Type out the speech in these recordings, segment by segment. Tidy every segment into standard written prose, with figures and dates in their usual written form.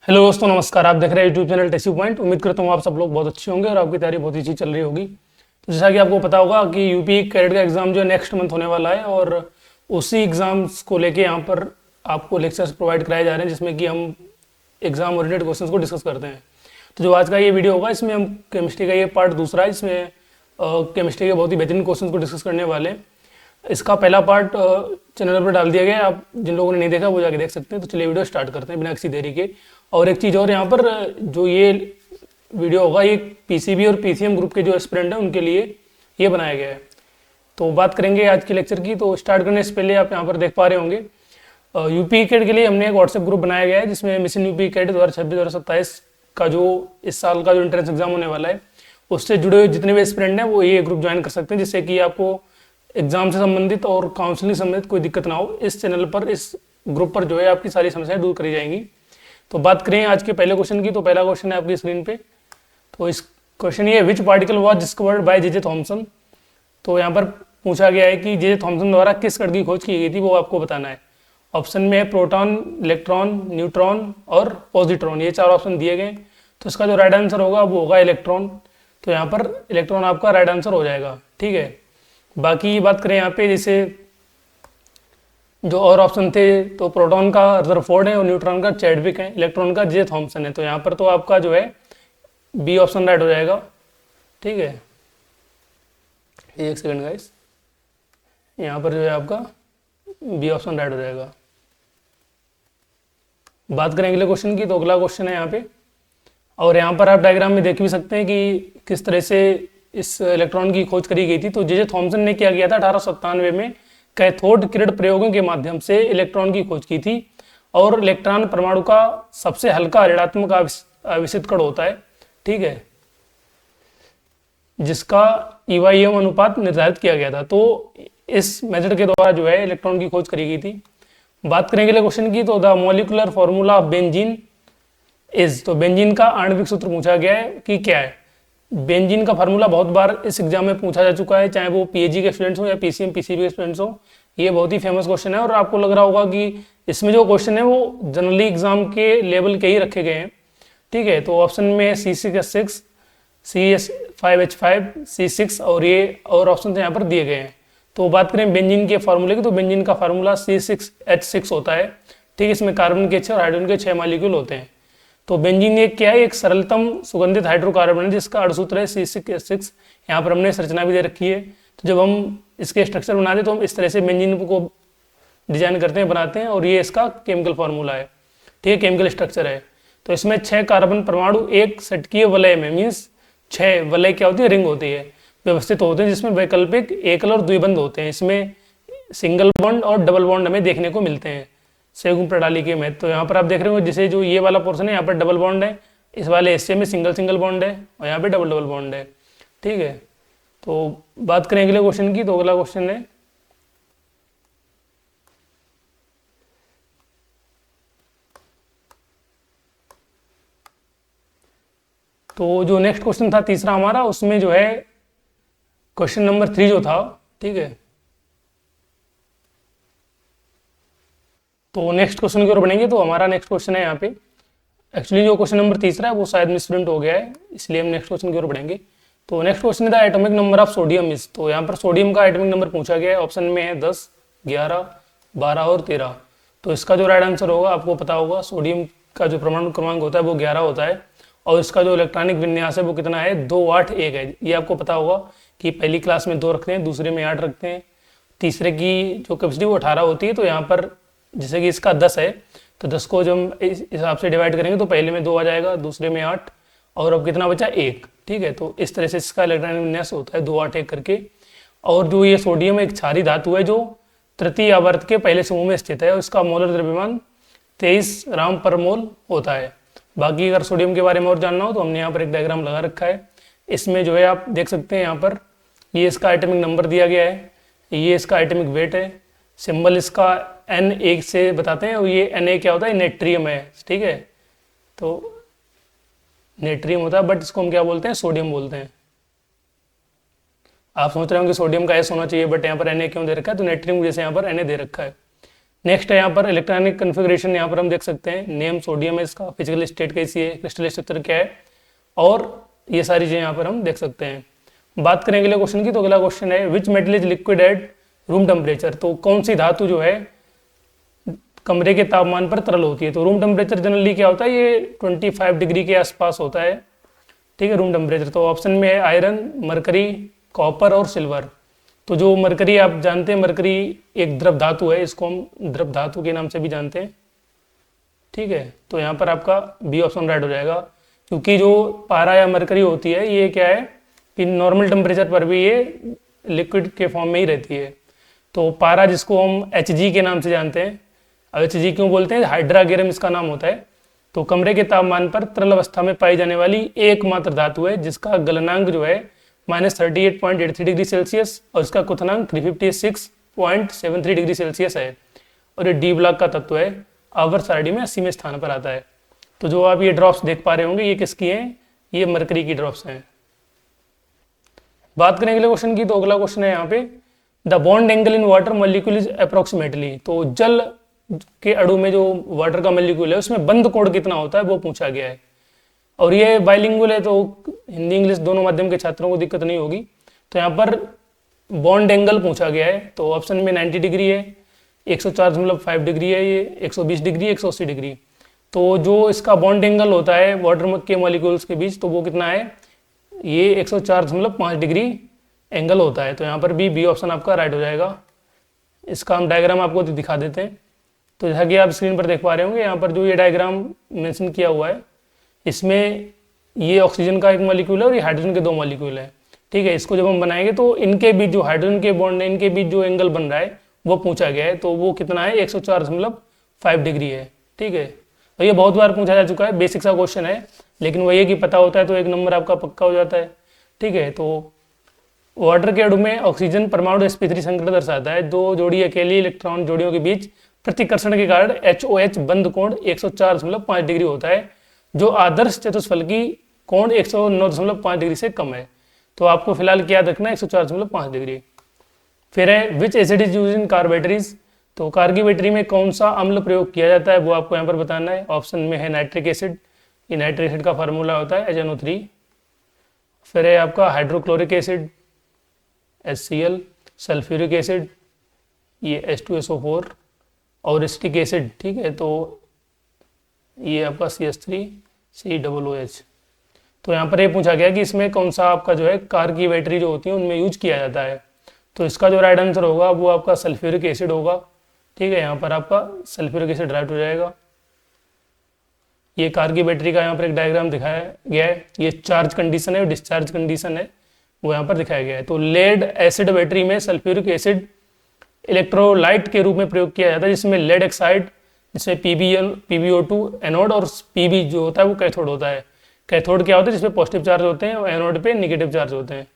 Hello दोस्तों, नमस्कार। आप देख रहे हैं यूट्यूब चैनल टेसी पॉइंट। उम्मीद करता हूँ आप सब लोग बहुत अच्छे होंगे और आपकी तैयारी बहुत ही अच्छी चल रही होगी। तो जैसा कि आपको पता होगा कि यूपी कैडेट का एग्ज़ाम जो है नेक्स्ट मंथ होने वाला है और उसी एग्ज़ाम्स को लेके यहाँ पर आपको लेक्चर्स प्रोवाइड कराए जा रहे हैं जिसमें कि हम एग्ज़ाम ओरिएंटेड क्वेश्चंस को डिस्कस करते हैं। तो जो आज का ये वीडियो होगा इसमें हम केमिस्ट्री का ये पार्ट दूसरा है, इसमें केमिस्ट्री के बहुत ही बेहतरीन क्वेश्चन को डिस्कस करने वाले हैं। इसका पहला पार्ट चैनल पर डाल दिया गया है, आप जिन लोगों ने नहीं देखा वो जाके देख सकते हैं। तो चलिए वीडियो स्टार्ट करते हैं बिना किसी देरी के। और एक चीज़ और, यहाँ पर जो ये वीडियो होगा ये पीसीबी और पीसीएम ग्रुप के जो एस्पिरेंट हैं उनके लिए ये बनाया गया है। तो बात करेंगे आज के लेक्चर की। तो स्टार्ट करने से पहले आप यहाँ पर देख पा रहे होंगे यूपी कैड के लिए हमने एक व्हाट्सएप ग्रुप बनाया गया है जिसमें मिशन यूपी कैड 2026-2027 का जो इस साल का जो एंट्रेंस एग्जाम होने वाला है उससे जुड़े हुए जितने भी एस्पिरेंट हैं वो ये ग्रुप ज्वाइन कर सकते हैं, जिससे कि आपको एग्जाम से संबंधित और काउंसलिंग से संबंधित कोई दिक्कत ना हो। इस चैनल पर, इस ग्रुप पर जो है आपकी सारी समस्याएं दूर करी जाएंगी। तो बात करें आज के पहले क्वेश्चन की, तो पहला क्वेश्चन है आपकी स्क्रीन पे। तो इस क्वेश्चन ये, which particle was discovered by J Thomson. तो यहाँ पर पूछा गया है कि जे थॉमसन द्वारा किस कण की खोज की गई थी, वो आपको बताना है। ऑप्शन में है प्रोटॉन, इलेक्ट्रॉन, न्यूट्रॉन और पॉजिट्रॉन, ये चार ऑप्शन दिए गए। तो इसका जो राइट आंसर होगा वो होगा इलेक्ट्रॉन। तो यहाँ पर इलेक्ट्रॉन आपका राइट आंसर हो जाएगा। ठीक है, बाकी बात करें यहाँ पे, जैसे जो और ऑप्शन थे तो प्रोटॉन का रदरफोर्ड है और न्यूट्रॉन का चैडविक है, इलेक्ट्रॉन का जे थॉमसन है। तो यहाँ पर तो आपका जो है बी ऑप्शन राइट हो जाएगा। ठीक है, एक सेकंड गाइस, यहाँ पर जो है आपका बी ऑप्शन राइट हो जाएगा। बात करें अगले क्वेश्चन की, तो अगला क्वेश्चन है यहाँ पे, और यहाँ पर आप डायग्राम में देख भी सकते हैं कि किस तरह से इस इलेक्ट्रॉन की खोज करी गई थी। तो जे थॉमसन ने क्या किया था, 1897 में कैथोड किरण प्रयोगों के माध्यम से इलेक्ट्रॉन की खोज की थी। और इलेक्ट्रॉन परमाणु का सबसे हल्का ऋणात्मक आवेशित कण होता है। ठीक है, जिसका EY अनुपात निर्धारित किया गया था। तो इस मेथड के द्वारा जो है इलेक्ट्रॉन की खोज करी गई थी। बात करेंगे अगले क्वेश्चन की, तो the molecular formula of benzene is. तो बेंजीन का आणविक सूत्र पूछा गया है कि क्या है। बेंजीन का फार्मूला बहुत बार इस एग्जाम में पूछा जा चुका है, चाहे वो पीएचडी के स्टूडेंट्स हो या पीसीएम पीसीबी के स्टूडेंट्स हो। ये बहुत ही फेमस क्वेश्चन है और आपको लग रहा होगा कि इसमें जो क्वेश्चन है वो जनरली एग्जाम के लेवल के ही रखे गए हैं। ठीक है, तो ऑप्शन में है C6H6, CS5H5, C6 और ये और ऑप्शन यहाँ पर दिए गए हैं। तो बात करें बेंजीन के फार्मूले की, तो बेंजीन का फार्मूला C6H6 होता है। ठीक है, इसमें कार्बन के 6 और हाइड्रोजन के 6 मॉलिक्यूल होते हैं। तो बेंजीन एक क्या है, एक सरलतम सुगंधित हाइड्रोकार्बन है जिसका अणुसूत्र है C6H6। यहाँ पर हमने संरचना भी दे रखी है। तो जब हम इसके स्ट्रक्चर बनाते हैं तो हम इस तरह से बेंजीन को डिजाइन करते हैं, बनाते हैं, और ये इसका केमिकल फार्मूला है। ठीक है, केमिकल स्ट्रक्चर है। तो इसमें 6 कार्बन परमाणु एक षटकीय वलय में, मीन्स 6 वलय क्या होती है, रिंग होती है, व्यवस्थित होते हैं, जिसमें वैकल्पिक एकल और द्विबंध होते हैं। इसमें सिंगल बॉन्ड और डबल बॉन्ड हमें देखने को मिलते हैं संयुग्म प्रणाली के में। तो यहाँ पर आप देख रहे हो जैसे जो ये वाला पोर्शन है यहाँ पर डबल बॉन्ड है, इस वाले हिस्से में सिंगल सिंगल बॉन्ड है और यहाँ पे डबल डबल बॉन्ड है। ठीक है, तो बात करें अगले क्वेश्चन की, तो अगला क्वेश्चन है, तो जो नेक्स्ट क्वेश्चन था तीसरा हमारा, उसमें जो है क्वेश्चन नंबर 3 जो था। ठीक है, तो नेक्स्ट क्वेश्चन की ओर बढ़ेंगे। तो हमारा नेक्स्ट क्वेश्चन है यहाँ पे, एक्चुअली जो क्वेश्चन नंबर तीसरा है वो शायद मिसप्रिंट हो गया है, इसलिए हम नेक्स्ट क्वेश्चन की ओर बढ़ेंगे। तो नेक्स्ट क्वेश्चन है atomic number of sodium is. तो यहाँ पर सोडियम का एटॉमिक नंबर पूछा गया है। ऑप्शन में है 10, 11, 12 और 13। तो इसका जो राइट आंसर होगा आपको पता होगा, सोडियम का जो परमाणु क्रमांक होता है वो 11 होता है और इसका जो इलेक्ट्रॉनिक विन्यास है वो कितना है, 2, 8, 1 है। ये आपको पता होगा कि पहली क्लास में 2 रखते हैं, दूसरे में 8 रखते हैं, तीसरे की जो कैपेसिटी वो 18 होती है। तो यहाँ पर जैसे कि इसका 10 है, तो 10 को जब हम इस हिसाब से डिवाइड करेंगे तो पहले में 2 आ जाएगा, दूसरे में 8 और अब कितना बचा, 1। ठीक है, तो इस तरह से इसका इलेक्ट्रॉनिक विन्यास होता है 2, 8, 1 करके। और जो ये सोडियम एक क्षारीय धातु है जो तृतीय आवर्त के पहले समूह में स्थित है और इसका मोलर द्रव्यमान 23 ग्राम पर मोल होता है। बाकी अगर सोडियम के बारे में और जानना हो तो हमने यहाँ पर एक डायग्राम लगा रखा है। इसमें जो है आप देख सकते हैं, यहाँ पर ये इसका एटॉमिक नंबर दिया गया है, ये इसका एटॉमिक वेट है, सिंबल इसका Na से बताते हैं और ये Na क्या होता है, नेट्रियम है। ठीक है, तो नेट्रियम होता है, बट इसको हम क्या बोलते हैं, सोडियम बोलते हैं। आप सोच रहे होंगे सोडियम का S होना चाहिए, बट यहाँ पर Na क्यों दे रखा है, तो नेट्रियम जैसे यहाँ पर Na दे रखा है। नेक्स्ट है यहाँ पर इलेक्ट्रॉनिक कन्फिग्रेशन, यहाँ पर हम देख सकते हैं नेम सोडियम है, इसका फिजिकल स्टेट कैसी है, क्रिस्टल स्ट्रक्चर क्या है, और ये सारी चीज़ें यहाँ पर हम देख सकते हैं। बात करें अगले क्वेश्चन की, तो अगला क्वेश्चन है which metal is liquid at room temperature. तो कौन सी धातु जो है कमरे के तापमान पर तरल होती है। तो रूम टेम्परेचर जनरली क्या होता है, ये 25 डिग्री के आसपास होता है, ठीक है, रूम टेम्परेचर। तो ऑप्शन में है आयरन, मरकरी, कॉपर और सिल्वर। तो जो मरकरी आप जानते हैं, मरकरी एक द्रव धातु है, इसको हम द्रव धातु के नाम से भी जानते हैं, ठीक है। तो यहाँ पर आपका बी ऑप्शन राइट हो जाएगा, क्योंकि जो पारा या मरकरी होती है ये क्या है कि नॉर्मल टेम्परेचर पर भी ये लिक्विड के फॉर्म में ही रहती है। तो पारा जिसको हम Hg के नाम से जानते हैं, अब Hg क्यों बोलते हैं, हाइड्रागेरम इसका नाम होता है। तो कमरे के तापमान पर तरल अवस्था में पाई जाने वाली एकमात्र धातु है जिसका गलनांक जो है -38.83 डिग्री सेल्सियस और इसका क्वथनांक 356.73 डिग्री सेल्सियस है, और ये डी ब्लॉक का तत्व है, आवर्त सारणी में 80वें स्थान पर आता है। तो जो आप ये ड्रॉप्स देख पा रहे होंगे ये किसकी हैं, ये मरकरी की ड्रॉप्स हैं। बात करें अगले क्वेश्चन की, तो अगला क्वेश्चन है यहाँ पे the bond angle in water molecule is approximately. तो जल के अणु में जो वाटर का मॉलिक्यूल है उसमें बंद कोण कितना होता है वो पूछा गया है, और ये बाइलिंगुअल है तो हिंदी इंग्लिश दोनों माध्यम के छात्रों को दिक्कत नहीं होगी। तो यहाँ पर बॉन्ड एंगल पूछा गया है, तो ऑप्शन में 90 डिग्री है, 104.5 डिग्री है, ये 120 डिग्री, 180 डिग्री। तो जो इसका बॉन्ड एंगल होता है वाटर के मॉलिक्यूल्स के बीच, तो वो कितना है, ये 104.5 डिग्री एंगल होता है। तो यहाँ पर भी बी ऑप्शन आपका राइट हो जाएगा। इसका हम डायग्राम आपको दिखा देते हैं। तो जैसा कि आप स्क्रीन पर देख पा रहे होंगे, यहाँ पर जो ये डायग्राम मेंशन किया हुआ है, इसमें ये ऑक्सीजन का एक मॉलिक्यूल है और ये हाइड्रोजन के 2 मॉलिक्यूल है, ठीक है। इसको जब हम बनाएंगे तो इनके बीच जो हाइड्रोजन के बॉन्ड है, इनके बीच जो एंगल बन रहा है वो पूछा गया है। तो वो कितना है, 104.5 डिग्री है, ठीक है। तो ये बहुत बार पूछा जा चुका है, बेसिक सा क्वेश्चन है, लेकिन वो ये कि पता होता है तो 1 नंबर आपका पक्का हो जाता है, ठीक है। तो वाटर के अणु में ऑक्सीजन परमाणु sp3 संकट दर्शाता है। 2 जोड़ी अकेली इलेक्ट्रॉन जोड़ियों के बीच प्रतिकर्षण के कारण HOH बंद कोण 104.5 डिग्री होता है, जो आदर्श चतुष्फल की कोण 109.5 डिग्री से कम है। तो आपको फिलहाल क्या रखना है, 104.5 डिग्री। फिर है विच acid is use in car batteries. तो कार की बैटरी में कौन सा अम्ल प्रयोग किया जाता है वो आपको यहाँ पर बताना है। ऑप्शन में है नाइट्रिक एसिड, ये नाइट्रिक एसिड का फार्मूला होता है HNO3। फिर है आपका hydrochloric acid HCl, sulphuric acid ये H2SO4 और एसिटिक एसिड, ठीक है, तो ये आपका CH3COOH। तो यहाँ पर ये पूछा गया कि इसमें कौन सा आपका जो है कार की बैटरी जो होती है उनमें यूज किया जाता है। तो इसका जो राइट आंसर होगा वो आपका सल्फ्यूरिक एसिड होगा, ठीक है। यहाँ पर आपका सल्फ्यूरिक एसिड राइट हो जाएगा। ये कार की बैटरी का यहाँ पर एक डायग्राम दिखाया गया है, ये चार्ज कंडीशन है और डिस्चार्ज कंडीशन है, वो यहाँ पर दिखाया गया है। तो लेड एसिड बैटरी में सल्फ्यूरिक एसिड इलेक्ट्रोलाइट के रूप में प्रयोग किया जाता है, जिसमें लेड ऑक्साइड, जिसमें PbO2 एनोड और Pb जो होता है वो कैथोड होता है। कैथोड क्या होता है, जिसमें पॉजिटिव चार्ज होते हैं और एनोड पे नेगेटिव चार्ज होते हैं।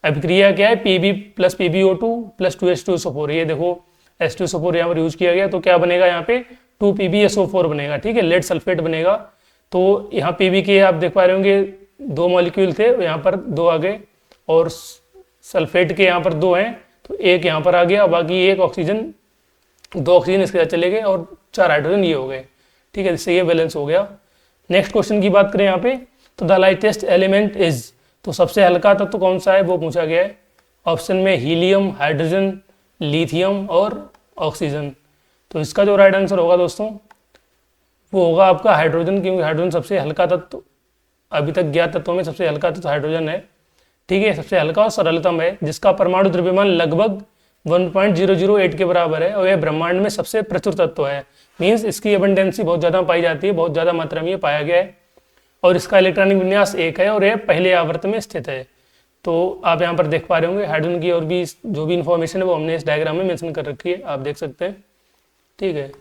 अभिक्रिया क्या है, Pb plus PbO2 plus 2H2SO4। ये देखो H2SO4 यहाँ पर यूज किया गया, तो क्या बनेगा यहाँ पे 2PbSO4 बनेगा, ठीक है, लेड सल्फेट बनेगा। तो यहाँ Pb के आप देख पा रहे होंगे 2 मॉलिक्यूल थे, यहाँ पर 2 आ गए, और सल्फेट के यहाँ पर 2 हैं, तो 1 यहाँ पर आ गया, बाकी 1 ऑक्सीजन, 2 ऑक्सीजन इसके साथ चले गए और 4 हाइड्रोजन ये हो गए, ठीक है, जिससे ये बैलेंस हो गया। नेक्स्ट क्वेश्चन की बात करें यहाँ पे, तो द लाइटेस्ट एलिमेंट इज, तो सबसे हल्का तत्व कौन सा है वो पूछा गया है। ऑप्शन में हीलियम, हाइड्रोजन, लिथियम और ऑक्सीजन। तो इसका जो राइट आंसर होगा दोस्तों वो होगा आपका हाइड्रोजन, क्योंकि हाइड्रोजन सबसे हल्का तत्व, अभी तक ज्ञात तत्वों में सबसे हल्का तत्व हाइड्रोजन है, ठीक है, सबसे हल्का और सरलतम है, जिसका परमाणु द्रव्यमान लगभग 1.008 के बराबर है, और यह ब्रह्मांड में सबसे प्रचुर तत्व है। मीन्स इसकी एबंडेंसी बहुत ज़्यादा पाई जाती है, बहुत ज़्यादा मात्रा में ये पाया गया है, और इसका इलेक्ट्रॉनिक विन्यास 1 है और यह पहले आवर्त में स्थित है। तो आप यहाँ पर देख पा रहे होंगे हाइड्रोजन की और भी जो भी इन्फॉर्मेशन है वो हमने इस डायग्राम में मेंशन कर रखी है, आप देख सकते हैं, ठीक है।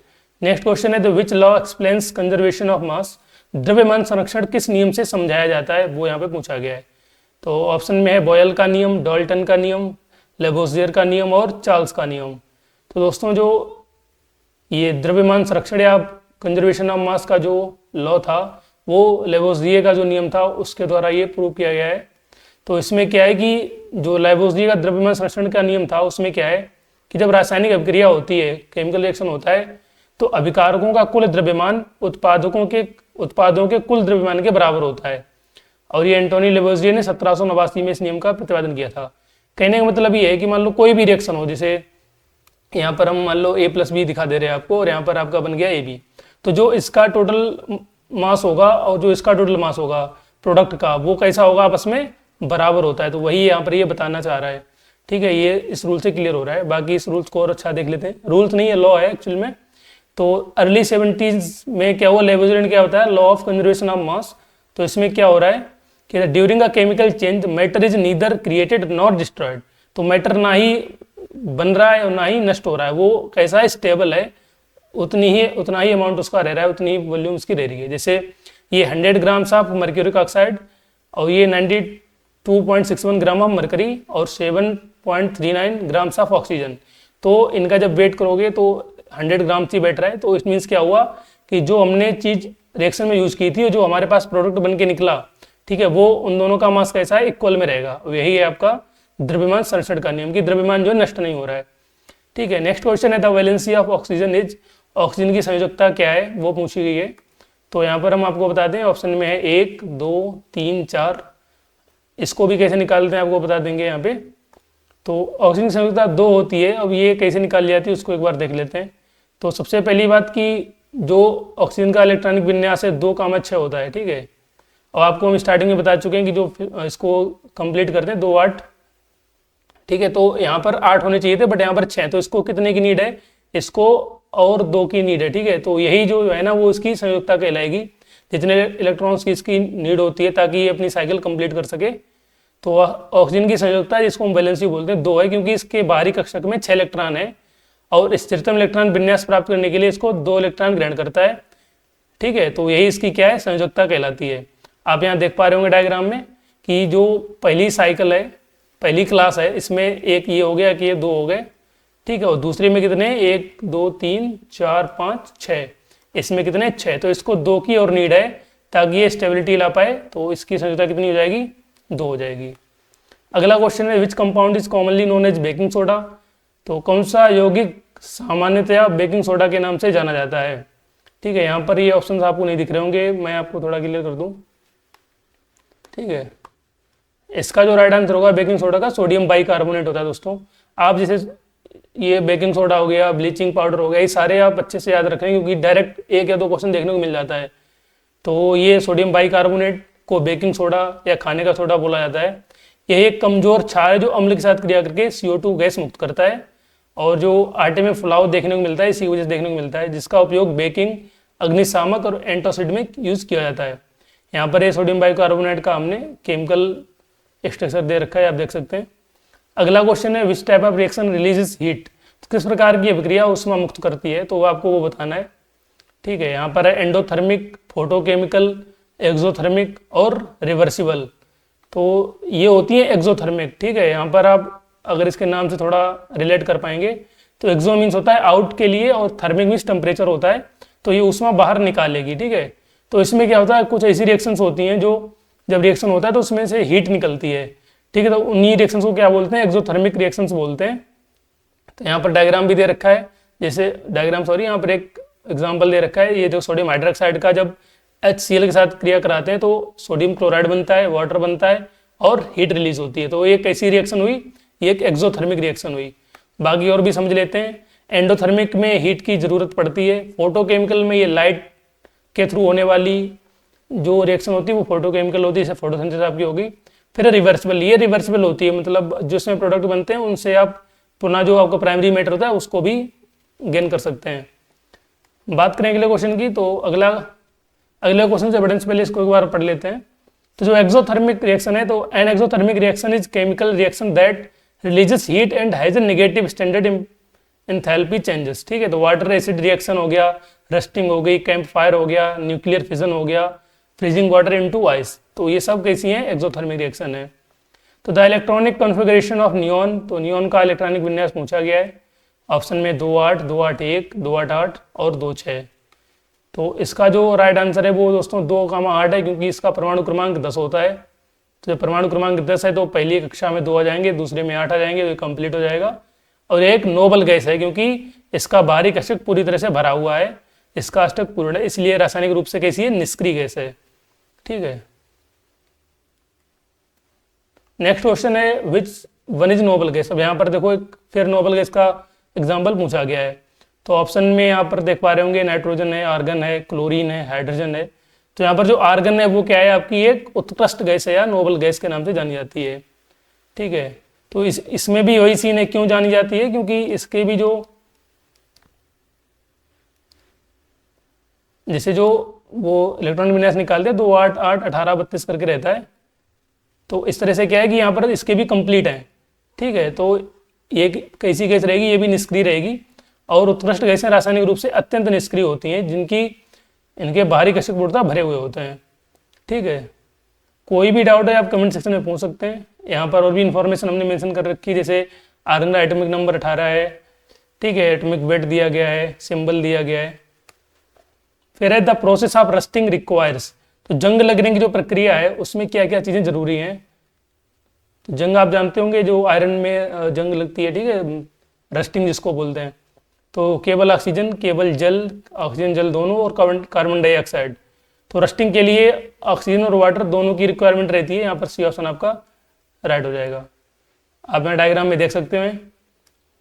नेक्स्ट क्वेश्चन है the which law explains conservation of mass. द्रव्यमान संरक्षण किस नियम से समझाया जाता है वो यहाँ पे पूछा गया है। तो ऑप्शन में है बॉयल का नियम, डाल्टन का नियम, लेबोसियर का नियम और चार्ल्स का नियम। तो दोस्तों जो ये द्रव्यमान संरक्षण या कंजर्वेशन ऑफ मास का जो लॉ था वो लेबोसियर का जो नियम था उसके द्वारा ये प्रूव किया गया है। तो इसमें क्या है कि जो लेबोसियर का द्रव्यमान संरक्षण का नियम था उसमें क्या है कि जब रासायनिक अभिक्रिया होती है, केमिकल रिएक्शन होता है, तो अभिकारकों का कुल द्रव्यमान उत्पादों के कुल द्रव्यमान के बराबर होता है। और ये एंटोनी लेवोजियर ने 1789 में इस नियम का प्रतिपादन किया था। कहने का मतलब ये है कि मान लो कोई भी रिएक्शन हो, जैसे यहाँ पर हम मान लो A+B दिखा दे रहे हैं आपको, और यहाँ पर आपका बन गया AB, तो जो इसका टोटल मास होगा और जो इसका टोटल मास होगा प्रोडक्ट का, वो कैसा होगा, आपस में बराबर होता है। तो वही यहाँ पर ये बताना चाह रहा है। ठीक है, ये इस रूल से क्लियर हो रहा है। बाकी इस रूल्स को और अच्छा देख लेते हैं। रूल्स नहीं है, लॉ है एक्चुअल में। तो अर्ली 70s में क्या हुआ, लेवोजियर ने क्या बताया, law of conservation of mass. तो इसमें क्या हो रहा है कि during a chemical change matter is neither created not destroyed. तो मैटर ना ही बन रहा है और ना ही नष्ट हो रहा है, वो कैसा है, स्टेबल है, उतना ही अमाउंट उसका रह रहा है, उतनी ही वॉल्यूम उसकी रह रही है। जैसे ये 100 ग्राम्स ऑफ मर्क्यूरिक ऑक्साइड और ये 92.61 ग्राम ऑफ मरकरी और 7.39 ग्राम्स ऑफ ऑक्सीजन। तो इनका जब वेट करोगे तो 100 ग्राम ही बैठ रहा है। तो इट मीन्स क्या हुआ कि जो हमने चीज़ रिएक्शन में यूज़ की थी और जो हमारे पास प्रोडक्ट बन के निकला, ठीक है, वो उन दोनों का मास कैसा है, इक्वल में रहेगा। यही है आपका द्रव्यमान संरक्षण का नियम, कि द्रव्यमान जो नष्ट नहीं हो रहा है। ठीक है, नेक्स्ट क्वेश्चन है the valency of oxygen is, oxygen की संयोजकता क्या है, वो पूछी गई है। तो यहाँ पर हम आपको बता दें, ऑप्शन में है 1, 2, 3, 4। इसको भी कैसे निकालते हैं आपको बता देंगे यहाँ पे। तो ऑक्सीजन की संयोजकता 2 होती है। अब ये कैसे निकाली जाती है उसको एक बार देख लेते हैं। तो सबसे पहली बात कि जो ऑक्सीजन का इलेक्ट्रॉनिक विन्यास है 2,6 होता है। ठीक है, और आपको हम स्टार्टिंग में बता चुके हैं कि जो इसको कंप्लीट करते हैं 2 8। ठीक है, तो यहाँ पर 8 होने चाहिए थे, बट यहाँ पर 6। तो इसको कितने की नीड है, इसको और 2 की नीड है। ठीक है, तो यही जो है ना, वो इसकी संयोजकता कहलाएगी, जितने इलेक्ट्रॉन्स की इसकी नीड होती है ताकि ये अपनी साइकिल कंप्लीट कर सके। तो ऑक्सीजन की संयोजकता, जिसको हम वैलेंसी बोलते हैं, 2 है, क्योंकि इसके बाहरी कक्षक में 6 इलेक्ट्रॉन है और स्थिरतम इलेक्ट्रॉन विन्यास प्राप्त करने के लिए इसको 2 इलेक्ट्रॉन ग्रहण करता है। ठीक है, तो यही इसकी क्या है, संयोजकता कहलाती है। आप यहाँ देख पा रहे होंगे डायग्राम में कि जो पहली साइकिल है, पहली क्लास है, इसमें एक ये हो गया कि ये 2 हो गए। ठीक है, और दूसरे में कितने, 1 2 3 4 5 6, इसमें कितने, 6। तो इसको 2 की और नीड है ताकि ये स्टेबिलिटी ला पाए। तो इसकी संयोजकता कितनी हो जाएगी, 2 हो जाएगी। अगला क्वेश्चन है which compound is commonly known as baking soda. तो कौन सा यौगिक सामान्यतया बेकिंग सोडा के नाम से जाना जाता है। ठीक है, यहाँ पर ये ऑप्शंस आपको नहीं दिख रहे होंगे, मैं आपको थोड़ा क्लियर कर दूँ। ठीक है, इसका जो राइट आंसर होगा बेकिंग सोडा का सोडियम बाइकार्बोनेट होता है। दोस्तों, आप जैसे ये बेकिंग सोडा हो गया, ब्लीचिंग पाउडर हो गया, ये सारे आप अच्छे से याद रखें, क्योंकि डायरेक्ट 1 या 2 क्वेश्चन देखने को मिल जाता है। तो ये सोडियम बाइकार्बोनेट को बेकिंग सोडा या खाने का सोडा बोला जाता है। यह एक कमजोर क्षार है जो अम्ल के साथ क्रिया करके CO2 गैस मुक्त करता है, और जो आटे में फुलाव देखने को मिलता है इसी वजह से देखने को मिलता है, जिसका उपयोग बेकिंग, अग्निशामक और एंटासिड में यूज किया जाता है। यहाँ पर ये सोडियम बाइकार्बोनेट का हमने केमिकल स्ट्रक्चर दे रखा है, आप देख सकते हैं। अगला क्वेश्चन है which type of reaction releases heat. तो किस प्रकार की अभिक्रिया ऊष्मा मुक्त करती है, तो आपको वो बताना है। ठीक है, यहाँ पर है एंडोथर्मिक, फोटोकेमिकल, एक्सोथर्मिक और रिवर्सिबल। तो ये होती है एक्सोथर्मिक। ठीक है, यहाँ पर आप अगर इसके नाम से थोड़ा रिलेट कर पाएंगे तो एक्सो मीन्स होता है आउट के लिए और थर्मिक मीन्स टेम्परेचर होता है, तो ये ऊष्मा बाहर निकालेगी। ठीक है, तो इसमें क्या होता है, कुछ ऐसी रिएक्शंस होती हैं जो जब रिएक्शन होता है तो उसमें से हीट निकलती है। ठीक है, तो उन्हीं रिएक्शंस को क्या बोलते हैं, एक्सोथर्मिक रिएक्शंस बोलते हैं। तो यहाँ पर डायग्राम भी दे रखा है, जैसे डायग्राम यहाँ पर एक एग्जाम्पल दे रखा है। ये जो सोडियम हाइड्रोक्साइड का जब HCl के साथ क्रिया कराते हैं तो सोडियम क्लोराइड बनता है, वाटर बनता है और हीट रिलीज होती है। तो ये कैसी रिएक्शन हुई, ये एक एक्सोथर्मिक रिएक्शन हुई। बाकी और भी समझ लेते हैं। एंडोथर्मिक में हीट की जरूरत पड़ती है। फोटोकेमिकल में ये लाइट के थ्रू होने वाली जो रिएक्शन होती है वो फोटोकेमिकल होती है, जैसे फोटोसिंथेसिस आपकी होगी। फिर रिवर्सिबल, ये रिवर्सिबल होती है, मतलब जिसमें प्रोडक्ट बनते हैं उनसे आप पुनः जो आपका प्राइमरी मैटर होता है उसको भी गेन कर सकते हैं। बात करें अगले क्वेश्चन की, तो अगले क्वेश्चन से बढ़ने से पहले इसको एक बार पढ़ लेते हैं। तो जो एक्सोथर्मिक रिएक्शन है, तो an exothermic reaction is chemical reaction that releases heat and has a negative standard enthalpy changes. ठीक है, तो वाटर एसिड रिएक्शन हो गया, रस्टिंग हो गई, कैंप फायर हो गया, न्यूक्लियर फिजन हो गया, फ्रीजिंग वाटर इनटू आइस। तो ये सब कैसी हैं, एक्सोथर्मिक रिएक्शन है। तो the electronic configuration of neon, तो नियॉन का इलेक्ट्रॉनिक विन्यास पूछा गया है। ऑप्शन में 2 8, 2 8 1, 2 8 8 और 2 6। तो इसका जो राइट आंसर है वो दोस्तों 2,8 है, क्योंकि इसका परमाणु क्रमांक 10 होता है। तो जब परमाणु क्रमांक 10 है तो पहली कक्षा में 2 आ जाएंगे, दूसरे में 8 आ जाएंगे, तो कंप्लीट हो जाएगा। और एक नोबल गैस है, क्योंकि इसका बाहरी कक्षक पूरी तरह से भरा हुआ है, इसका अष्टक पूर्ण है, इसलिए रासायनिक रूप से कैसी है, निष्क्रिय गैस है। ठीक है, नेक्स्ट क्वेश्चन है which one is noble gas. अब यहाँ पर देखो एक फिर नोबल गैस का एग्जाम्पल पूछा गया है। तो ऑप्शन में यहाँ पर देख पा रहे होंगे नाइट्रोजन है, आर्गन है, क्लोरीन है, हाइड्रोजन है। तो यहाँ पर जो आर्गन है वो क्या है, आपकी एक उत्कृष्ट गैस है या नोबल गैस के नाम से जानी जाती है। ठीक है, तो इसमें भी वही सीन है, क्यों जानी जाती है, क्योंकि इसके भी जो जैसे जो वो इलेक्ट्रॉन विन्यास निकालते हैं 2 8 8 18 32 करके रहता है। तो इस तरह से क्या है कि यहाँ पर इसके भी कंप्लीट हैं। ठीक है, तो ये कैसी गैस रहेगी, ये भी निष्क्रिय रहेगी। और उत्कृष्ट गैसें रासायनिक रूप से अत्यंत निष्क्रिय होती हैं, जिनकी इनके बाहरी कक्षक पूर्णतः भरे हुए होते हैं। ठीक है, कोई भी डाउट है आप कमेंट सेक्शन में पूछ सकते हैं। यहाँ पर और भी इन्फॉर्मेशन हमने मेंशन कर रखी है, जैसे आर्गन का एटॉमिक नंबर 18 है। ठीक है, एटॉमिक वेट दिया गया है, सिंबल दिया गया है। फिर है the process of rusting requires. तो जंग लगने की जो प्रक्रिया है उसमें क्या क्या चीज़ें जरूरी हैं। तो जंग आप जानते होंगे, जो आयरन में जंग लगती है, ठीक है, रस्टिंग जिसको बोलते हैं। तो केवल ऑक्सीजन, केवल जल, ऑक्सीजन जल दोनों, और कार्बन डाइऑक्साइड। तो रस्टिंग के लिए ऑक्सीजन और वाटर दोनों की रिक्वायरमेंट रहती है। यहाँ पर सी ऑप्शन आपका राइट हो जाएगा। आप यहाँ डायग्राम में देख सकते हैं,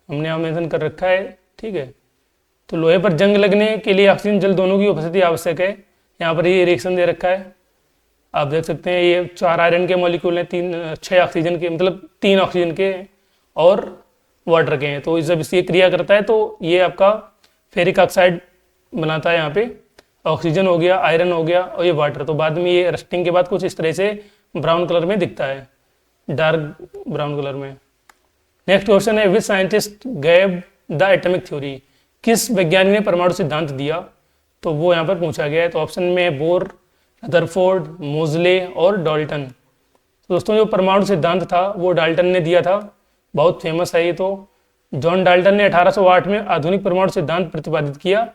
हमने यहाँ मेंशन कर रखा है। ठीक है, तो लोहे पर जंग लगने के लिए ऑक्सीजन जल दोनों की उपस्थिति आवश्यक है। यहाँ पर ये रिएक्शन दे रखा है, आप देख सकते हैं। ये 4 आयरन के मॉलिक्यूल हैं, 6 ऑक्सीजन के, मतलब 3 ऑक्सीजन के और वाटर के हैं। तो जब इसकी क्रिया करता है तो ये आपका फेरिक ऑक्साइड बनाता है। यहाँ पे ऑक्सीजन हो गया, आयरन हो गया और ये वाटर। तो बाद में ये रस्टिंग के बाद कुछ इस तरह से ब्राउन कलर में दिखता है, डार्क ब्राउन कलर में। नेक्स्ट क्वेश्चन है which scientist gave the atomic theory. किस वैज्ञानिक ने परमाणु सिद्धांत दिया, तो वो यहाँ पर पूछा गया है। तो ऑप्शन में है बोर, रदरफोर्ड, मोजले और डाल्टन। तो दोस्तों जो परमाणु सिद्धांत था वो डाल्टन ने दिया था, बहुत फेमस है ये। तो जॉन डाल्टन ने 1808 में आधुनिक परमाणु सिद्धांत प्रतिपादित किया।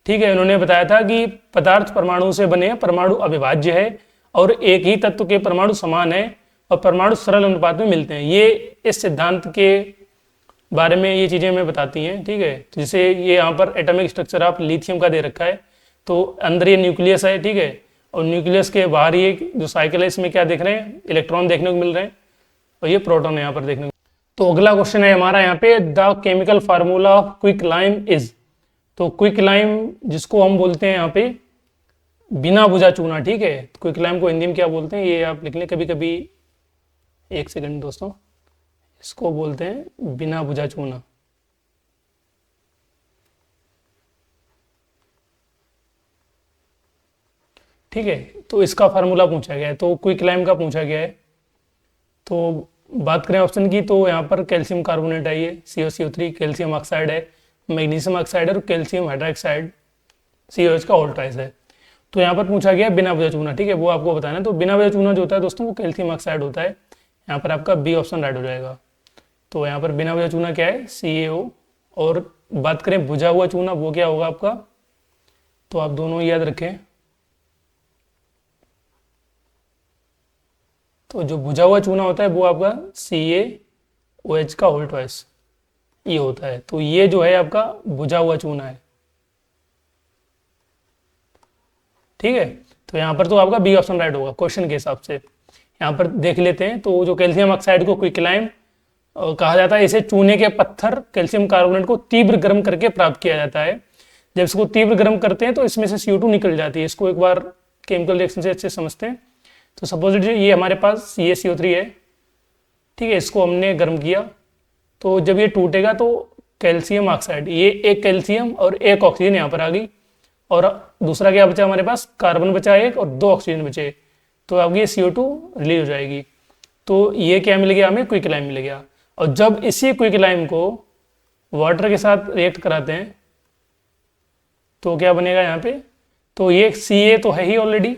ठीक है, उन्होंने बताया था कि पदार्थ परमाणु से बने, परमाणु अविभाज्य है और एक ही तत्व के परमाणु समान है और परमाणु सरल अनुपात में मिलते हैं। ये इस सिद्धांत के बारे में ये चीज़ें हमें बताती हैं। ठीक है, तो जैसे ये यहाँ पर एटॉमिक स्ट्रक्चर ऑफ लिथियम का दे रखा है। तो अंदर ये न्यूक्लियस है, ठीक है, और न्यूक्लियस के बाहर ये जो साइकिल है इसमें क्या देख रहे हैं, इलेक्ट्रॉन देखने को मिल रहे हैं और ये प्रोटॉन है यहाँ पर देखने को। तो अगला क्वेश्चन है हमारा यहाँ पे the chemical formula of quick lime is. तो क्विक लाइम जिसको हम बोलते हैं यहाँ पे बिना बुझा चूना। ठीक है, क्विक लाइम को हिंदी में क्या बोलते हैं ये आप लिख लें कभी कभी। एक सेकंड दोस्तों, इसको बोलते हैं बिना बुझा चूना। ठीक है, तो इसका फार्मूला पूछा गया है, तो क्विक लाइम का पूछा गया है। तो बात करें ऑप्शन की, तो यहाँ पर कैल्शियम कार्बोनेट है, ये CaCO3, कैल्शियम ऑक्साइड है, मैग्नीशियम ऑक्साइड है और कैल्शियम हाइड्रोक्साइड COH का होल ट्वाइस है। तो यहाँ पर पूछा गया बिना बुझा चूना। ठीक है, वो आपको बताना है। तो बिना बुझा चूना जो होता है दोस्तों वो कैल्शियम ऑक्साइड होता है। यहाँ पर आपका बी ऑप्शन राइट हो जाएगा। तो यहाँ पर बिना बुझा चूना क्या है, CaO। और बात करें बुझा हुआ चूना, वो क्या होगा आपका, तो आप दोनों याद रखें। तो जो बुझा हुआ चूना होता है वो आपका CaOH का होल ट्वाइस ये होता है। तो ये जो है आपका बुझा हुआ चूना है। ठीक है, तो यहाँ पर तो आपका बी ऑप्शन राइट होगा क्वेश्चन के हिसाब से। यहाँ पर देख लेते हैं, तो जो कैल्शियम ऑक्साइड को क्विकलाइम कहा जाता है, इसे चूने के पत्थर कैल्शियम कार्बोनेट को तीव्र गर्म करके प्राप्त किया जाता है। जब इसको तीव्र गर्म करते हैं तो इसमें से CO2 निकल जाती है। इसको एक बार केमिकल रिएक्शन से अच्छे समझते हैं। तो सपोज ये हमारे पास CaCO3 है, ठीक है, इसको हमने गर्म किया। तो जब ये टूटेगा तो कैल्शियम ऑक्साइड, ये एक कैल्शियम और एक ऑक्सीजन यहाँ पर आ गई, और दूसरा क्या बचा हमारे पास, कार्बन बचा एक और 2 ऑक्सीजन बचे। तो आपकी ये CO2 रिलीज हो जाएगी। तो ये क्या मिल गया हमें, क्विकलाइम मिल गया। और जब इसी क्विकलाइम को वाटर के साथ रिएक्ट कराते हैं तो क्या बनेगा यहाँ पे, तो ये Ca तो है ही ऑलरेडी,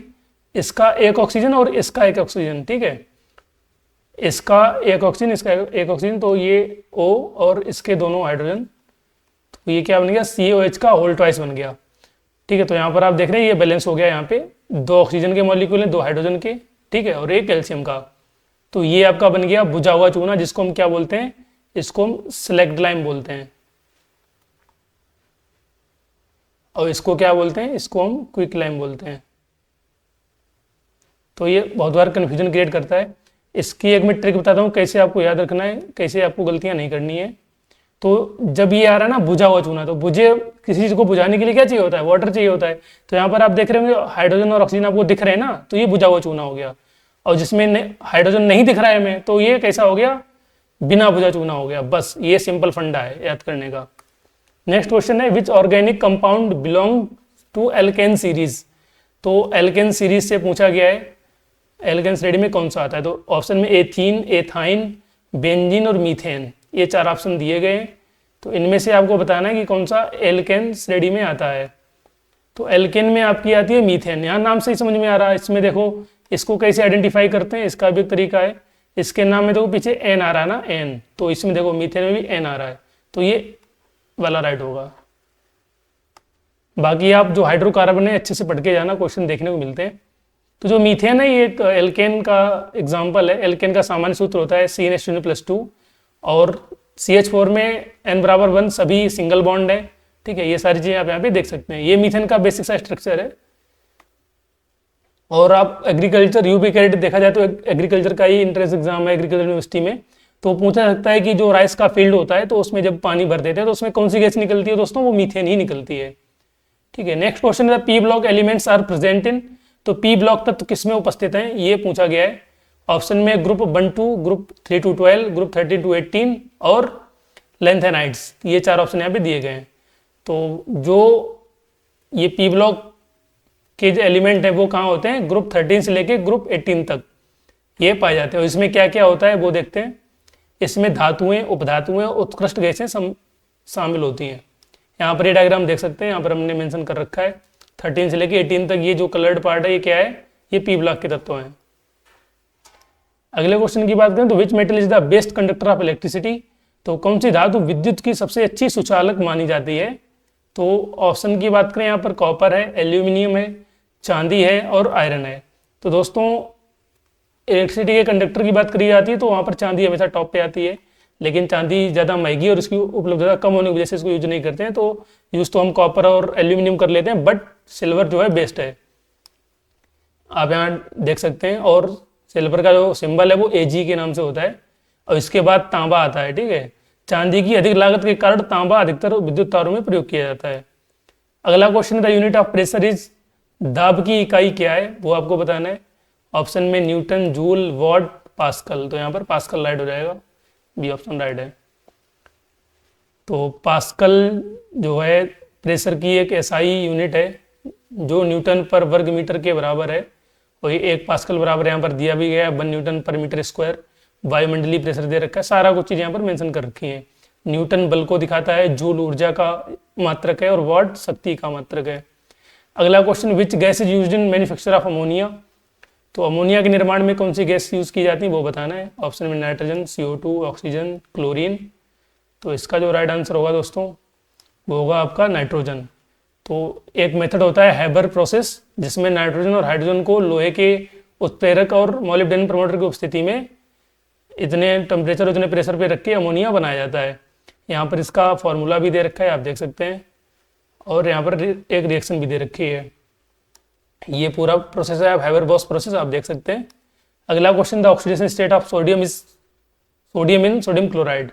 इसका एक ऑक्सीजन और इसका एक ऑक्सीजन। ठीक है, इसका एक ऑक्सीजन, इसका एक ऑक्सीजन, तो ये O और इसके दोनों हाइड्रोजन। तो ये क्या बन गया, CaOH का होल ट्वाइस बन गया। ठीक है, तो यहाँ पर आप देख रहे हैं ये बैलेंस हो गया। यहाँ पे 2 ऑक्सीजन के मॉलिक्यूल हैं, 2 हाइड्रोजन के, ठीक है, और एक कैल्शियम का। तो ये आपका बन गया बुझा हुआ चूना, जिसको हम क्या बोलते हैं, इसको हम सेलेक्ट लाइम बोलते हैं, और इसको क्या बोलते हैं, इसको हम क्विक लाइम बोलते हैं। तो ये बहुत बार कन्फ्यूजन क्रिएट करता है। इसकी एक मैं ट्रिक बताता हूँ कैसे आपको याद रखना है, कैसे आपको गलतियाँ नहीं करनी है। तो जब ये आ रहा है ना बुझा हुआ चूना, तो बुझे किसी चीज़ को बुझाने के लिए क्या चाहिए होता है, वाटर चाहिए होता है। तो यहाँ पर आप देख रहे होंगे हाइड्रोजन और ऑक्सीजन आपको दिख रहे हैं ना, तो ये बुझा हुआ चूना हो गया। और जिसमें हाइड्रोजन नहीं दिख रहा है हमें, तो ये कैसा हो गया, बिना बुझा चूना हो गया। बस ये सिंपल फंडा है याद करने का। नेक्स्ट क्वेश्चन है which organic compound belong to alkane series. तो एल्केन सीरीज से पूछा गया है, एल्केन श्रेणी में कौन सा आता है। तो ऑप्शन में एथीन, एथाइन, बेंजीन और मीथेन, ये 4 ऑप्शन दिए गए हैं। तो इनमें से आपको बताना है कि कौन सा एल्केन श्रेणी में आता है। तो एल्केन में आपकी आती है मीथेन। यहाँ नाम से ही समझ में आ रहा है। इसमें देखो इसको कैसे आइडेंटिफाई करते हैं, इसका भी एक तरीका है। इसके नाम में देखो पीछे एन आ रहा है ना, एन, तो इसमें देखो मीथेन में भी एन आ रहा है, तो ये वाला राइट होगा। बाकी आप जो हाइड्रोकार्बन है अच्छे से पढ़ के जाना, क्वेश्चन देखने को मिलते हैं। तो जो मीथेन है ये एक एल्केन का एग्जाम्पल है। एल्केन का सामान्य सूत्र होता है CnH2+2 और CH4 में N=1 सभी सिंगल बॉन्ड है। ठीक है, ये सारी चीजें आप यहाँ पे देख सकते हैं। ये मीथेन का बेसिक सा स्ट्रक्चर है। और आप एग्रीकल्चर यूपी कैरेट देखा जाए तो एग्रीकल्चर का ही इंट्रेंस एग्जाम है एग्रीकल्चर यूनिवर्सिटी में। तो पूछा सकता है कि जो राइस का फील्ड होता है तो उसमें जब पानी भर देते हैं तो उसमें कौन सी गैस निकलती है दोस्तों, वो मीथेन ही निकलती है। ठीक है, नेक्स्ट क्वेश्चन है P block elements are present in. तो पी ब्लॉक तत्व किसमें उपस्थित हैं, ये पूछा गया है। ऑप्शन में ग्रुप 1-2, ग्रुप 3-12, ग्रुप 13-18 और लेंथेनाइड्स, ये 4 ऑप्शन यहाँ पे दिए गए हैं। तो जो ये पी ब्लॉक के जो एलिमेंट है वो कहाँ होते हैं, ग्रुप 13 से लेके ग्रुप 18 तक ये पाए जाते हैं। और इसमें क्या क्या होता है वो देखते हैं। इसमें धातुएं, उपधातुएं, उत्कृष्ट गैसें शामिल होती हैं। यहाँ पर ये डायग्राम देख सकते हैं, यहाँ पर हमने मेंशन कर रखा है 13 से लेके 18 तक ये जो कलर्ड पार्ट है ये क्या है, ये पी ब्लॉक के तत्व हैं। अगले क्वेश्चन की बात करें तो which metal is the best conductor of electricity. तो कौन सी धातु विद्युत की सबसे अच्छी सुचालक मानी जाती है। तो ऑप्शन की बात करें यहाँ पर कॉपर है, एल्यूमिनियम है, चांदी है और आयरन है। तो दोस्तों इलेक्ट्रिसिटी के कंडक्टर की बात करी जाती है तो वहाँ पर चांदी हमेशा टॉप पे आती है, लेकिन चांदी ज़्यादा महंगी और इसकी उपलब्धता कम होने की वजह से इसको यूज नहीं करते हैं। तो यूज़ तो हम कॉपर और एल्यूमिनियम कर लेते हैं, बट सिल्वर जो है बेस्ट है, आप यहाँ देख सकते हैं। और सिल्वर का जो सिंबल है वो Ag के नाम से होता है और इसके बाद तांबा आता है। ठीक है, चांदी की अधिक लागत के कारण तांबा अधिकतर विद्युत तारों में प्रयोग किया जाता है। अगला क्वेश्चन है the unit of pressure is. दाब की इकाई क्या है वो आपको बताना है। ऑप्शन में न्यूटन, जूल, वॉट, पास्कल। तो यहाँ पर पास्कल राइट हो जाएगा, बी ऑप्शन राइट है। तो पास्कल जो है प्रेशर की एक एसआई यूनिट है जो न्यूटन पर वर्ग मीटर के बराबर है। और ये 1 पास्कल बराबर यहाँ पर दिया भी गया है 1 न्यूटन पर मीटर स्क्वायर। वायुमंडलीय प्रेशर दे रखा है, सारा कुछ चीज़ यहाँ पर मेंशन कर रखी है। न्यूटन बल को दिखाता है, जूल ऊर्जा का मात्रक है और वॉट शक्ति का मात्रक है। अगला question which gas is used in manufacture of ammonia. तो अमोनिया के निर्माण में कौन सी गैस यूज की जाती है वो बताना है। ऑप्शन में नाइट्रोजन, CO2, ऑक्सीजन, क्लोरीन। तो इसका जो राइट आंसर होगा दोस्तों वो होगा आपका नाइट्रोजन। तो एक मेथड होता है हैबर प्रोसेस जिसमें नाइट्रोजन और हाइड्रोजन को लोहे के उत्प्रेरक और मोलिब्डेनम प्रमोटर की उपस्थिति में इतने टेम्परेचर इतने प्रेशर पे रख के अमोनिया बनाया जाता है। यहाँ पर इसका फॉर्मूला भी दे रखा है, आप देख सकते हैं, और यहाँ पर एक रिएक्शन भी दे रखी है। ये पूरा प्रोसेस है हैबर-बोस प्रोसेस, आप देख सकते हैं। अगला question the oxidation state of sodium is sodium in sodium chloride.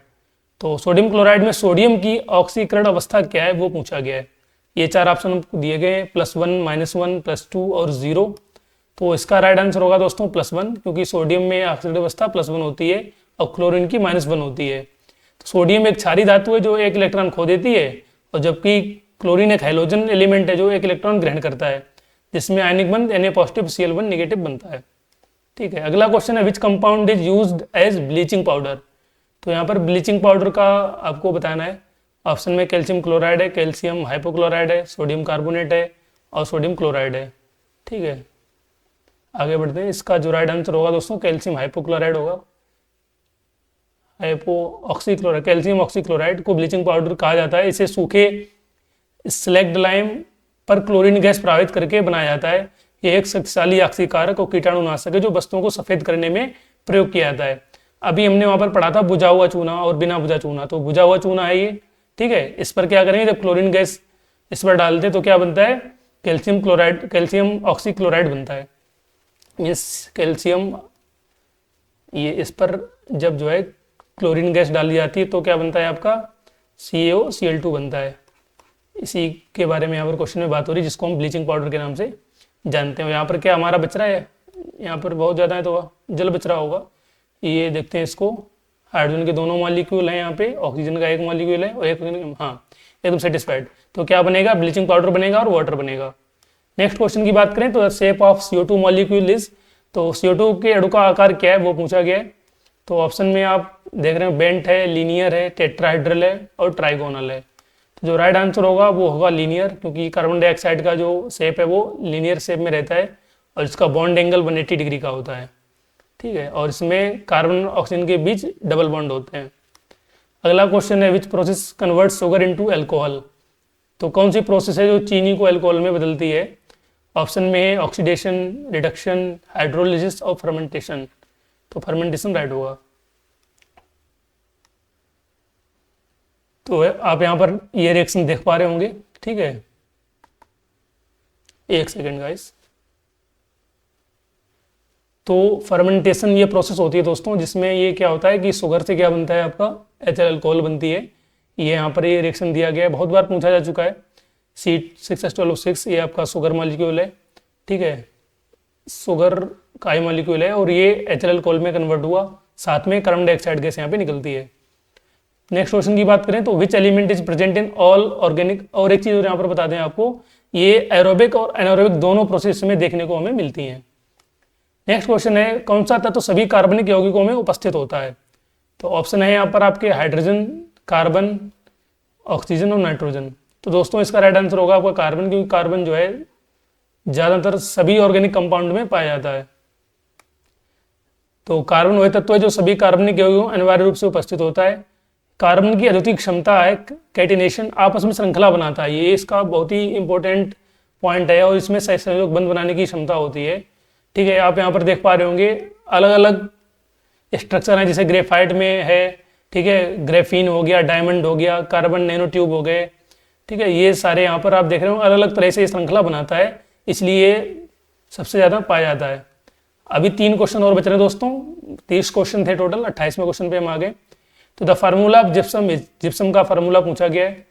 तो सोडियम क्लोराइड में सोडियम की ऑक्सीकरण अवस्था क्या है वो पूछा गया है। ये 4 ऑप्शन दिए गए हैं, +1, -1, +2 और 0। तो इसका राइट आंसर होगा दोस्तों +1, क्योंकि सोडियम में ऑक्सीडेटिव अवस्था +1 होती है और क्लोरीन की -1 होती है। तो सोडियम एक क्षारीय धातु है जो 1 इलेक्ट्रॉन खो देती है, और जबकि क्लोरीन एक हाइड्रोजन एलिमेंट है जो 1 इलेक्ट्रॉन ग्रहण करता है, जिसमें आयनिक बंध Na+ Cl1 नेगेटिव बनता है। ठीक है, अगला क्वेश्चन है which compound is used as bleaching powder. तो यहाँ पर ब्लीचिंग पाउडर का आपको बताना है। ऑप्शन में कैल्शियम क्लोराइड है, कैल्शियम हाइपोक्लोराइड है, सोडियम कार्बोनेट है और सोडियम क्लोराइड है। ठीक है, आगे बढ़ते हैं। इसका जो राइट आंसर होगा दोस्तों कैल्शियम हाइपोक्लोराइड होगा, ऑक्सीक्लोराइड। कैल्शियम ऑक्सीक्लोराइड को ब्लीचिंग पाउडर कहा जाता है। इसे सूखे स्लैग्ड लाइम पर क्लोरीन गैस प्रभावित करके बनाया जाता है। यह एक शक्तिशाली ऑक्सीकारक और कीटाणुनाशक है जो वस्तुओं को सफेद करने में प्रयोग किया जाता है। अभी हमने वहाँ पर पढ़ा था बुझा हुआ चूना और बिना बुझा चूना, तो बुझा हुआ चूना है ये, ठीक है। इस पर क्या करेंगे, जब क्लोरीन गैस इस पर डालते तो क्या बनता है, कैल्शियम क्लोराइड, कैल्शियम ऑक्सीक्लोराइड बनता है। मीन्स कैल्शियम, ये इस पर जब जो है क्लोरीन गैस डाली जाती है तो क्या बनता है आपका CaOCl2 बनता है। इसी के बारे में यहाँ पर क्वेश्चन में बात हो रही है, जिसको हम ब्लीचिंग पाउडर के नाम से जानते हैं। यहाँ पर क्या हमारा बच रहा है, यहाँ पर बहुत ज़्यादा है तो जल बच रहा होगा। ये देखते हैं इसको, हाइड्रोजन के दोनों मॉलिक्यूल हैं यहाँ पे, ऑक्सीजन का एक मॉलिक्यूल है और एक, हाँ एकदम सेटिस्फाइड। तो क्या बनेगा, ब्लीचिंग पाउडर बनेगा और वाटर बनेगा। नेक्स्ट क्वेश्चन की बात करें तो shape of CO2 molecule is, तो CO2 के अणु का आकार क्या है वो पूछा गया है। तो ऑप्शन में आप देख रहे हैं बेंट है, लीनियर है, टेट्राहेड्रल है और ट्राइगोनल है। तो जो राइट आंसर होगा वो होगा लीनियर, क्योंकि कार्बन डाइऑक्साइड का जो शेप है वो लीनियर शेप में रहता है और इसका बॉन्ड एंगल 180 डिग्री का होता है, ठीक है। और इसमें कार्बन और ऑक्सीजन के बीच डबल बॉन्ड होते हैं। अगला क्वेश्चन है which process convert sugar into alcohol, तो कौन सी प्रोसेस है जो चीनी को अल्कोहल में बदलती है। ऑप्शन में है ऑक्सीडेशन, रिडक्शन, हाइड्रोलिसिस और फर्मेंटेशन। तो फर्मेंटेशन राइट होगा। तो आप यहाँ पर ये रिएक्शन देख पा रहे होंगे, ठीक है। एक सेकेंड गाइस। तो फर्मेंटेशन ये प्रोसेस होती है दोस्तों, जिसमें ये क्या होता है कि शुगर से क्या बनता है आपका एथिल अल्कोहल बनती है। ये यहाँ पर ये रिएक्शन दिया गया है, बहुत बार पूछा जा चुका है। C6H12O6 ये आपका शुगर मॉलिक्यूल है, ठीक है, शुगर का आई मॉलिक्यूल है और ये एथिल अल्कोहल में कन्वर्ट हुआ, साथ में कार्बन डाइऑक्साइड गैस यहाँ पे निकलती है। नेक्स्ट क्वेश्चन की बात करें तो which element is present in all organic, और एक चीज़ और यहाँ पर बता दें आपको, ये एरोबिक और एनारोबिक दोनों प्रोसेस में देखने को हमें मिलती हैं। नेक्स्ट क्वेश्चन है कौन सा तत्व सभी कार्बनिक यौगिकों में उपस्थित होता है। तो ऑप्शन है यहाँ पर आपके हाइड्रोजन, कार्बन, ऑक्सीजन और नाइट्रोजन। तो दोस्तों इसका राइट आंसर होगा आपका कार्बन, क्योंकि कार्बन जो है ज़्यादातर सभी ऑर्गेनिक कंपाउंड में पाया जाता है। तो कार्बन वह तत्व है जो सभी कार्बनिक यौगिकों अनिवार्य रूप से उपस्थित होता है। कार्बन की अद्वितीय क्षमता है कैटिनेशन, आपस में श्रृंखला बनाता है, ये इसका बहुत ही इंपॉर्टेंट पॉइंट है, और इसमें सहसंयोग बंध बनाने की क्षमता होती है, ठीक है। आप यहाँ पर देख पा रहे होंगे अलग अलग स्ट्रक्चर हैं, जैसे ग्रेफाइट में है, ठीक है, ग्रेफीन हो गया, डायमंड हो गया, कार्बन नैनो ट्यूब हो गए, ठीक है। ये सारे यहाँ पर आप देख रहे हो अलग अलग तरह से ये श्रृंखला बनाता है, इसलिए सबसे ज़्यादा पाया जाता है। अभी 3 क्वेश्चन और बच रहे हैं दोस्तों, 30 क्वेश्चन थे टोटल, 28वें क्वेश्चन पे हम आ गए। तो the formula of gypsum, gypsum का फार्मूला पूछा गया है।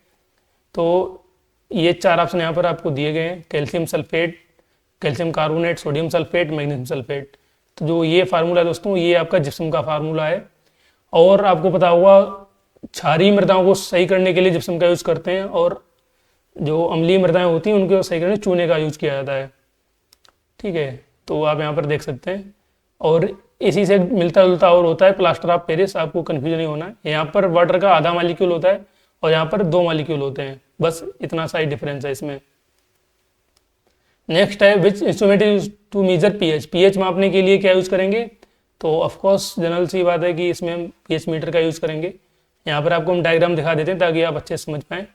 तो ये 4 ऑप्शन यहाँ पर आपको दिए गए हैं, calcium sulphate, calcium carbonate, sodium sulphate, magnesium sulphate. तो जो ये फार्मूला है दोस्तों, ये आपका जिप्सम का फार्मूला है। और आपको पता होगा क्षारीय मृदाओं को सही करने के लिए जिप्सम का यूज़ करते हैं, और जो अम्लीय मृदाएं होती हैं उनको सही करने चूने का यूज किया जाता है, ठीक है। तो आप यहाँ पर देख सकते हैं, और इसी से मिलता जुलता और होता है प्लास्टर ऑफ पेरिस, आपको कन्फ्यूजन नहीं होना है। यहाँ पर वाटर का आधा मॉलिक्यूल होता है और यहाँ पर 2 मॉलिक्यूल होते हैं, बस इतना सा ही डिफरेंस है इसमें। नेक्स्ट है which instrument use to measure pH मापने के लिए क्या यूज़ करेंगे। तो ऑफकोर्स जनरल सी बात है कि इसमें हम पीएच मीटर का यूज़ करेंगे। यहाँ पर आपको हम डायग्राम दिखा देते हैं ताकि आप अच्छे से समझ पाएँ,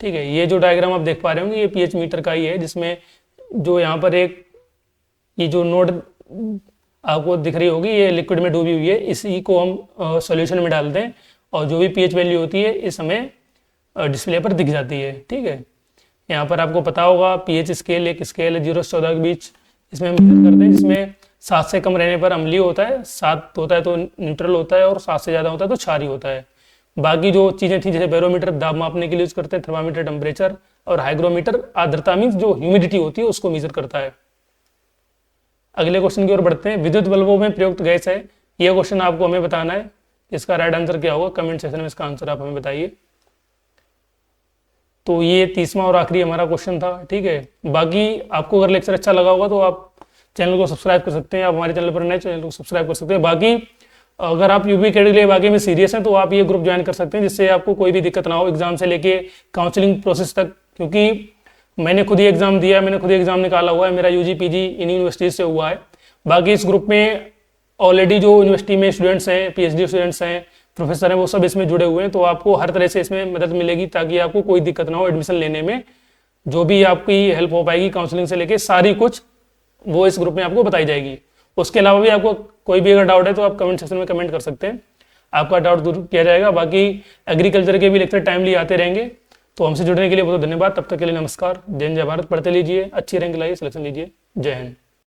ठीक है। ये जो डायग्राम आप देख पा रहे होंगे ये पीएच मीटर का ही है, जिसमें जो यहाँ पर एक ये जो नोड आपको दिख रही होगी ये लिक्विड में डूबी हुई है, इसी को हम सॉल्यूशन में डालते हैं और जो भी पीएच वैल्यू होती है इस हमें डिस्प्ले पर दिख जाती है, ठीक है। यहाँ पर आपको पता होगा पीएच स्केल एक स्केल है 0 से 14 के बीच, इसमें हम मेजर करते हैं, जिसमें 7 से कम रहने पर अम्लीय होता है, 7 होता है तो न्यूट्रल होता है, और 7 से ज़्यादा होता है तो क्षारीय होता है। बाकी जो चीज़ें थी जैसे बैरोमीटर दाब मापने के लिए यूज करते हैं, थर्मामीटर टेम्परेचर, और हाइग्रोमीटर आर्द्रता मीन्स जो ह्यूमिडिटी होती है उसको मेजर करता है। अगले क्वेश्चन की ओर बढ़ते हैं, विद्युत बल्बों में प्रयुक्त गैस है, ये क्वेश्चन आपको हमें बताना है, इसका राइट आंसर क्या होगा कमेंट सेक्शन में इसका आंसर आप हमें बताइए। तो ये 30वां और आखिरी हमारा क्वेश्चन था, ठीक है। बाकी आपको अगर लेक्चर अच्छा लगा होगा तो आप चैनल को सब्सक्राइब कर सकते हैं, आप हमारे चैनल पर नए चैनल को सब्सक्राइब कर सकते हैं। बाकी अगर आप यूपी कैटेगरी के लिए बाकी में सीरियस हैं तो आप ये ग्रुप ज्वाइन कर सकते हैं, जिससे आपको कोई भी दिक्कत ना हो एग्जाम से लेके काउंसलिंग प्रोसेस तक, क्योंकि मैंने खुद ही एग्जाम दिया है, मैंने खुद ही एग्जाम निकाला हुआ है, मेरा यूजी पीजी इन यूनिवर्सिटीज से हुआ है। बाकी इस ग्रुप में ऑलरेडी जो यूनिवर्सिटी में स्टूडेंट्स हैं, पीएचडी स्टूडेंट्स हैं, प्रोफेसर हैं, वो सब इसमें जुड़े हुए हैं, तो आपको हर तरह से इसमें मदद मिलेगी ताकि आपको कोई दिक्कत ना हो एडमिशन लेने में। जो भी आपकी हेल्प हो पाएगी काउंसलिंग से लेके सारी कुछ वो इस ग्रुप में आपको बताई जाएगी। उसके अलावा भी आपको कोई भी अगर डाउट है तो आप कमेंट सेक्शन में कमेंट कर सकते हैं, आपका डाउट दूर किया जाएगा। बाकी एग्रीकल्चर के भी लेक्चर टाइमली आते रहेंगे। तो हमसे जुड़ने के लिए बहुत धन्यवाद। तब तक के लिए नमस्कार। जय हिंद, जय भारत। पढ़ते लीजिए, अच्छी रैंक लाइए, सिलेक्शन लीजिए। जय हिंद।